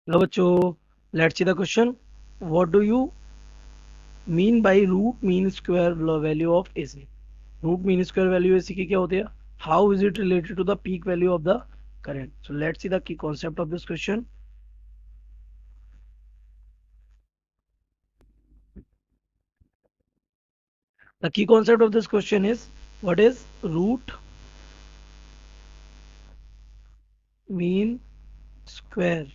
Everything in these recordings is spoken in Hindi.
हेलो बच्चों, let's see the question. What do you mean by root mean square value of AC? Root mean square value AC की क्या होती है? How is it related to the peak value of the current? So let's see the key concept of this question. The key concept of this question is, what is root mean square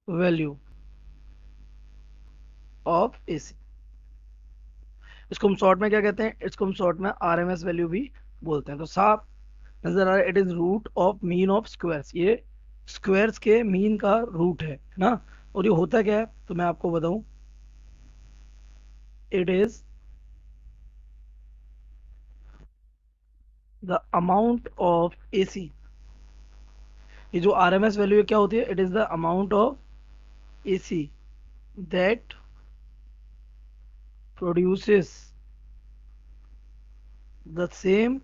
value of AC? इसको हम शॉर्ट में क्या कहते हैं? इसको हम शॉर्ट में आरएमएस वैल्यू भी बोलते हैं. तो साफ नजर आ रहा है, it is root of mean of squares. ये स्क्वायर्स के मीन का रूट है ना. और ये होता क्या है तो मैं आपको बताऊं. It is the amount of AC. ये जो आरएमएस वैल्यू है क्या होती है? It is the amount of AC that produces the same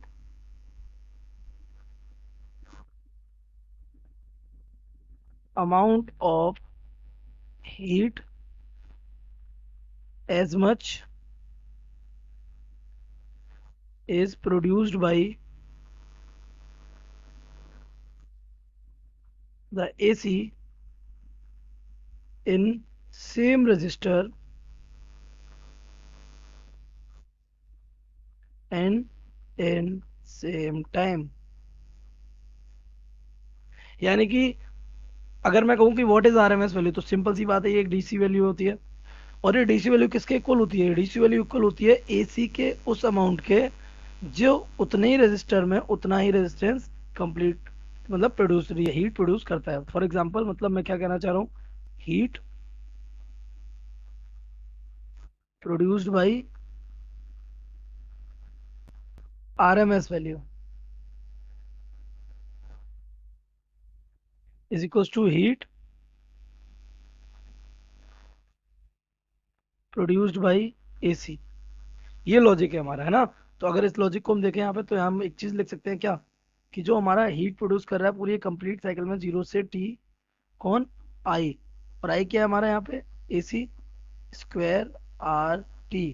amount of heat as much is produced by the AC in same resistor and in same time. यानी कि अगर मैं कहूँ कि व्हाट इज आरएमएस वैल्यू, तो सिंपल सी बात है, ये एक डीसी वैल्यू होती है. और ये डीसी वैल्यू किसके इक्वल होती है? डीसी वैल्यू इक्वल होती है एसी के उस अमाउंट के जो उतने ही रेजिस्टर में उतना ही रेजिस्टेंस कंप्लीट मतलब प्रोड्यूस हीट प्रोड्यूस करता है. फॉर एग्जांपल मतलब मैं क्या कहना चाह रहा हूँ, heat produced by RMS value is equal to heat produced by AC. ये लॉजिक है हमारा, है ना. तो अगर इस लॉजिक को हम देखें यहाँ पे, तो हम एक चीज लिख सकते हैं क्या, कि जो हमारा हीट प्रोड्यूस कर रहा है पूरी कंप्लीट साइकिल में, जीरो से टी, कौन? आई. और आई क्या है हमारा यहाँ पे? AC square R T.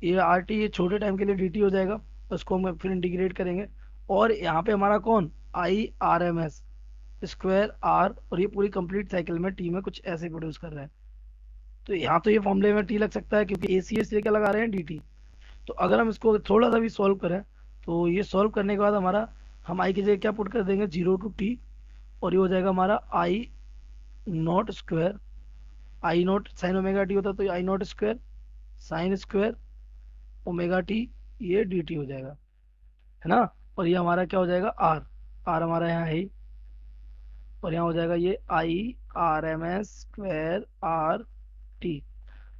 ये आर टी ये छोटे टाइम के लिए डी टी हो जाएगा, उसको हम फिर इंटीग्रेट करेंगे. और यहाँ पे हमारा कौन? I R M S square R. और ये पूरी कंप्लीट साइकिल में टी में कुछ ऐसे प्रोड्यूस कर रहा है. तो यहाँ तो ये फॉर्मूले में टी लग सकता है, क्योंकि ए सी एस क्या लगा रहे हैं? D T. तो अगर हम इसको थोड़ा सा भी सॉल्व करें, तो ये सॉल्व करने के बाद हमारा, हम आई की जगह क्या पुट कर देंगे? Zero to t. और ये हो जाएगा हमारा I not square. I naught sine omega t होता, तो I not square sine square omega t, ये डी टी हो जाएगा, है ना. और ये हमारा क्या हो जाएगा? आर. आर हमारा यहाँ है ही. और यहाँ हो जाएगा ये I R M S square R T.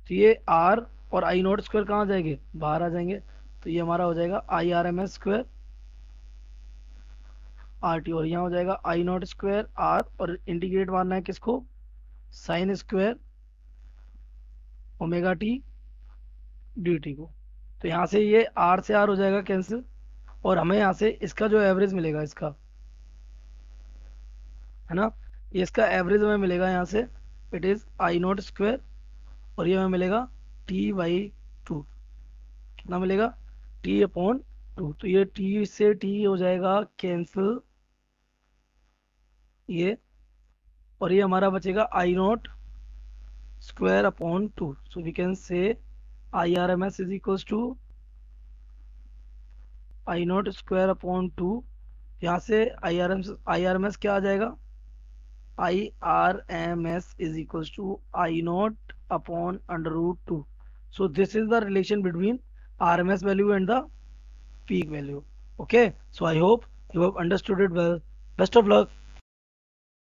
तो ये आर और आई नॉट स्क्वायर कहाँ आ जाएंगे? बाहर आ जाएंगे. तो ये हमारा हो जाएगा I R M S square R T. और यहाँ हो जाएगा आई नॉट स्क्वायर आर. और इंटीग्रेट मारना है किसको? Sine square omega T D T को. तो यहाँ से ये आर से आर हो जाएगा कैंसिल. और हमें यहाँ से इसका जो एवरेज मिलेगा इसका, है ना, ये इसका एवरेज हमें मिलेगा यहाँ से. It is I not square. और ये हमें मिलेगा टी बाई टू. कितना मिलेगा? T upon two. तो ये टी से टी हो जाएगा कैंसिल ये. और ये हमारा बचेगा I not square upon two. So we can say I R M S is equals to I not square upon two. यहाँ से आई आर एम एस क्या आ जाएगा? I R M S is equals to I naught upon under root two. So this is the relation between R M S value and the peak value. Okay, so I hope you have understood it well. Best of luck.